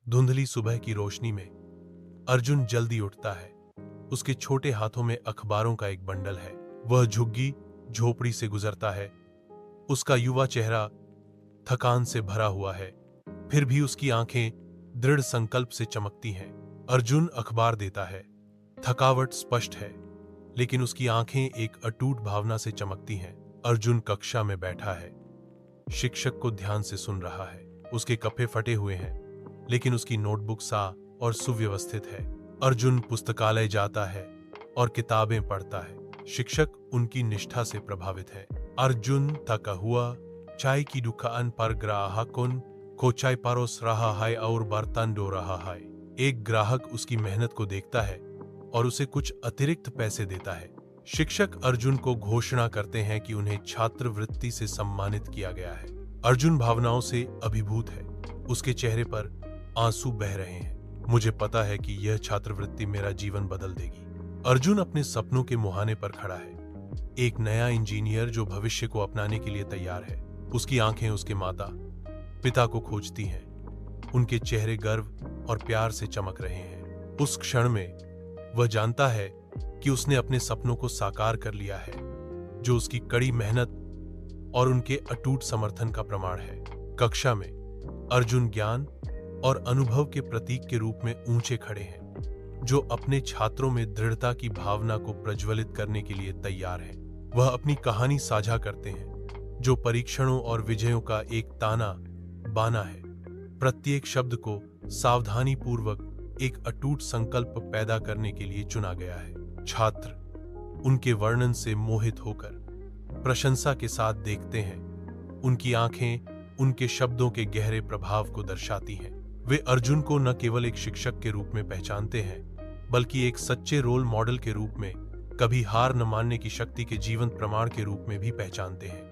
धुंधली सुबह की रोशनी में अर्जुन जल्दी उठता है। उसके छोटे हाथों में अखबारों का एक बंडल है। वह झुग्गी झोपड़ी से गुजरता है। उसका युवा चेहरा थकान से भरा हुआ है, फिर भी उसकी आंखें दृढ़ संकल्प से चमकती हैं। अर्जुन अखबार देता है। थकावट स्पष्ट है, लेकिन उसकी आंखें एक अटूट भावना से चमकती हैं। अर्जुन कक्षा में बैठा है, शिक्षक को ध्यान से सुन रहा है। उसके कपड़े फटे हुए हैं, लेकिन उसकी नोटबुक साफ और सुव्यवस्थित है। अर्जुन पुस्तकालय जाता है और किताबें पढ़ता है। शिक्षक उनकी निष्ठा से प्रभावित है। अर्जुन थका हुआ चाय की दुकान पर ग्राहकों को चाय परोस रहा है और बर्तन धो रहा है। एक ग्राहक उसकी मेहनत को देखता है और उसे कुछ अतिरिक्त पैसे देता है। शिक्षक अर्जुन को घोषणा करते हैं कि उन्हें छात्रवृत्ति से सम्मानित किया गया है। अर्जुन भावनाओं से अभिभूत है। उसके चेहरे पर आंसू बह रहे हैं। मुझे पता है कि यह छात्रवृत्ति मेरा जीवन बदल देगी। अर्जुन अपने सपनों के मुहाने पर खड़ा है, एक नया इंजीनियर जो भविष्य को अपनाने के लिए तैयार है। उसकी आंखें उसके माता पिता को खोजती हैं। उनके चेहरे गर्व और प्यार से चमक रहे हैं। उस क्षण में वह जानता है कि उसने अपने सपनों को साकार कर लिया है, जो उसकी कड़ी मेहनत और उनके अटूट समर्थन का प्रमाण है। कक्षा में अर्जुन ज्ञान और अनुभव के प्रतीक के रूप में ऊंचे खड़े हैं, जो अपने छात्रों में दृढ़ता की भावना को प्रज्वलित करने के लिए तैयार हैं। वह अपनी कहानी साझा करते हैं, जो परीक्षणों और विजयों का एक ताना बाना है। प्रत्येक शब्द को सावधानी पूर्वक एक अटूट संकल्प पैदा करने के लिए चुना गया है। छात्र उनके वर्णन से मोहित होकर प्रशंसा के साथ देखते हैं। उनकी आंखें उनके शब्दों के गहरे प्रभाव को दर्शाती हैं। वे अर्जुन को न केवल एक शिक्षक के रूप में पहचानते हैं, बल्कि एक सच्चे रोल मॉडल के रूप में, कभी हार न मानने की शक्ति के जीवंत प्रमाण के रूप में भी पहचानते हैं।